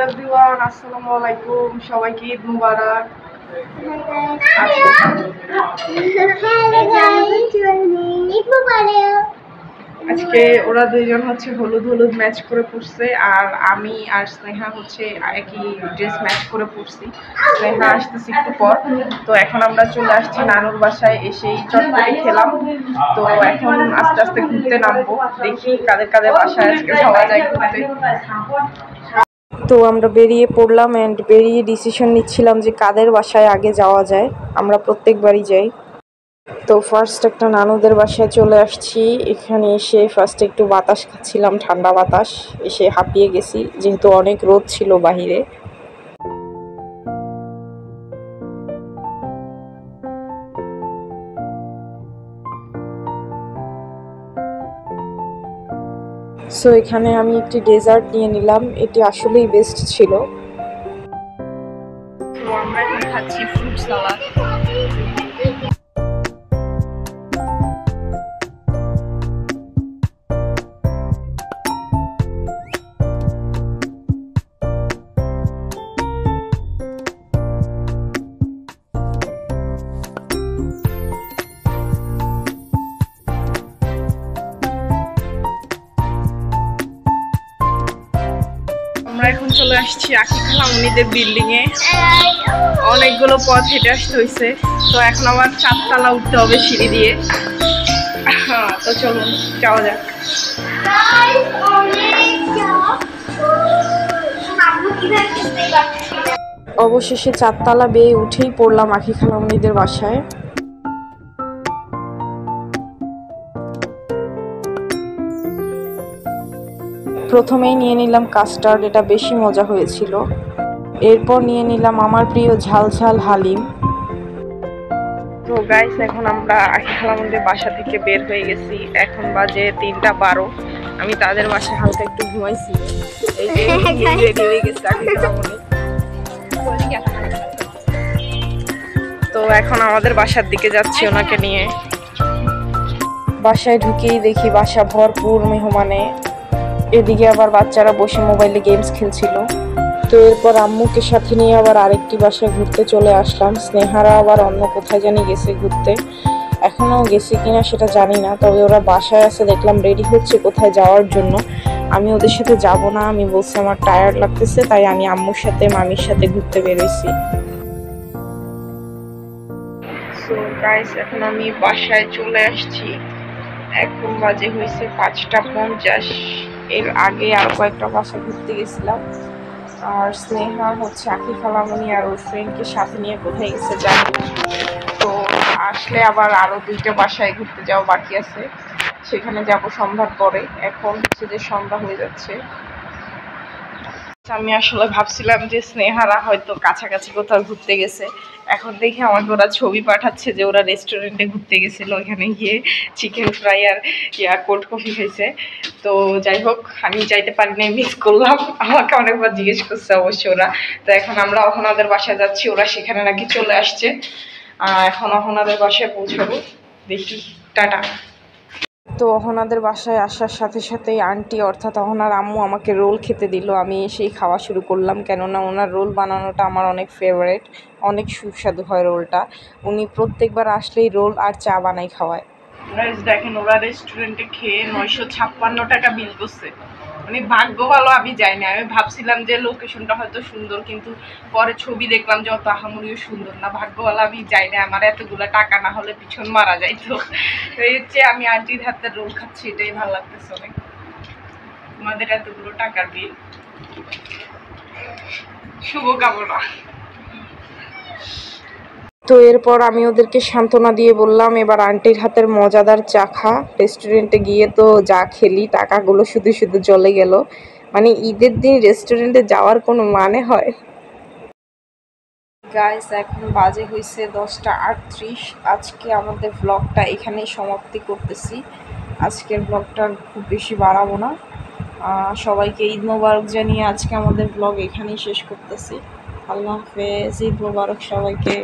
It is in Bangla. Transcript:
এভরিওয়ান, আসসালামু আলাইকুম। সবাইকে ঈদ মুবারক। আজকে ওরা দুইজন হচ্ছে হলুদ হলুদ ম্যাচ করে পড়ছে, আর আমি আর স্নেহা হচ্ছে একই ড্রেস ম্যাচ করে পড়ছি। স্নেহা আসতেছি একটু পর। তো এখন আমরা চলে আসছি নানুর বাসায়, এসেই চটপটি খেলাম। তো এখন আস্তে আস্তে ঘুরতে নামবো, দেখি কাদের কাদের বাসায় আজকে যাওয়া যায় ঘুরতে। তো আমরা বেরিয়ে পড়লাম অ্যান্ড বেরিয়ে ডিসিশন নিচ্ছিলাম যে কাদের বাসায় আগে যাওয়া যায়। আমরা প্রত্যেকবারই যাই। তো ফার্স্ট একটা নানুদের বাসায় চলে আসছি। এখানে এসে ফার্স্টে একটু বাতাস খাচ্ছিলাম, ঠান্ডা বাতাস। এসে হাঁপিয়ে গেছি যেহেতু অনেক রোদ ছিল বাহিরে। সো এখানে আমি একটি ডেজার্ট নিয়ে নিলাম, এটি আসলেই বেস্ট ছিল। তো আমরা এখন খাচ্ছি ফ্রুট সালাদ। আমরা এখন চলে আসছি আকি খালামণিদের বিল্ডিং এ। অনেকগুলো পথ হেঁটে আসতে হয়েছে। তো এখন আমার 4 তলা উঠতে হবে সিঁড়ি দিয়ে। তো চলুন যাওয়া যাক। অবশেষে 4 তলা বেয়ে উঠেই পড়লাম আকি খালামণিদের বাসায়। প্রথমেই নিয়ে নিলাম কাস্টার্ড, এটা বেশি মজা হয়েছিল। এরপর নিয়ে নিলাম আমার প্রিয় ঝাল ঝাল হালিম। তো গাইস, এখন আমরা আকি খালামণিদের বাসা থেকে বের হয়ে গেছি। এখন বাজে 3টা 12। আমি তাদের বাসায় হালকা একটু ঘুমাইছি। এই যে রেডি হয়ে গেছে আকি খালামণি। তো এখন আমাদের বাসার দিকে যাচ্ছি ওনাকে নিয়ে। বাসায় ঢুকেই দেখি বাসা ভরপুর মেহমানে। এদিকে আবার বাচ্চারা বসে মোবাইলে গেমস খেলছিল। তো এরপর আম্মুকে সাথে নিয়ে আবার আরেকটি বাসায় ঘুরতে চলে আসলাম। স্নেহারা আবার অন্য কোথায় জানি গেছে ঘুরতে, এখনও গেছে কিনা সেটা জানি না। তবে ওরা বাসায় আছে দেখলাম, রেডি হচ্ছে কোথায় যাওয়ার জন্য। আমি ওদের সাথে যাব না, আমি বলছি আমার টায়ার্ড লাগতেছে, তাই আমি আম্মুর সাথে মামির সাথে ঘুরতে বেরোইছি। সো গাইস, এখন আমি বাসায় চলে আসছি। এখন বাজে হয়েছে 5টা 50। এর আগে আর কয়েকটা বাসা ঘুরতে গেছিলাম। আর স্নেহা হচ্ছে আকি খালামণি আর ওর ফ্রেন্ডকে সাথে নিয়ে কোথায় গেছে জানি। তো আসলে আবার আরো 2টা বাসায় ঘুরতে যাওয়া বাকি আছে, সেখানে যাব সন্ধ্যার পরে। এখন হচ্ছে যে সন্ধ্যা হয়ে যাচ্ছে। আমি আসলে ভাবছিলাম যে স্নেহারা হয়তো কাছাকাছি কোথাও ঘুরতে গেছে। এখন দেখি আমাকে ওরা ছবি পাঠাচ্ছে যে ওরা রেস্টুরেন্টে ঘুরতে গেছিল, ওইখানে গিয়ে চিকেন ফ্রাই আর কোল্ড কফি খেয়েছে। তো যাই হোক, আমি যাইতে পারি নাই, মিস করলাম। আমাকে অনেকবার জিজ্ঞেস করছে অবশ্য ওরা। তো এখন আমরা অহনাদের বাসায় যাচ্ছি, ওরা সেখানে নাকি চলে আসছে। এখন অহনাদের বাসায় পৌঁছাবো, দেখি। টাটা। তো অহনাদের বাসায় আসার সাথে সাথেই আন্টি অর্থাৎ অহনার আম্মু আমাকে রোল খেতে দিল। আমি এসেই খাওয়া শুরু করলাম, কেননা ওনার রোল বানানোটা আমার অনেক ফেভারিট। অনেক সুস্বাদু হয় রোলটা। উনি প্রত্যেকবার আসলেই রোল আর চা বানাই খাওয়ায়। দেখেন, ওরা রেস্টুরেন্টে খেয়ে 956 টাকা বিল করছে। মানে ভাগ্য ভালো আমি যাইনি। আমি ভাবছিলাম যে লোকেশনটা হয়তো সুন্দর, কিন্তু পরে ছবি দেখলাম যে অত আহামরিও সুন্দর না। ভাগ্য ভালো আমি যাইনি, আমার এতগুলো টাকা না হলে পিছন মারা যাইতো। এই হচ্ছে আমি আন্টির হাতের রোল খাচ্ছি, এটাই ভালো লাগতেছে অনেক। আমাদের এতগুলো টাকার বিল, শুভকামনা। তো এরপর আমি ওদেরকে সান্ত্বনা দিয়ে বললাম এবার আন্টির হাতের মজাদার চা খা। রেস্টুরেন্টে গিয়ে তো যা খেলি, টাকাগুলো শুধু শুধু চলে গেল। মানে ঈদের দিন রেস্টুরেন্টে যাওয়ার কোনো মানে হয়? গাইস, এখন বাজে হয়েছে 10টা 38। আজকে আমাদের ব্লগটা এখানেই সমাপ্তি করতেছি। আজকের ব্লগটা খুব বেশি বাড়াবো না। সবাইকে ঈদ মোবারক জানিয়ে আজকে আমাদের ব্লগ এখানেই শেষ করতেছি। আল্লাহ হাফেজ, ঈদ মোবারক সবাইকে।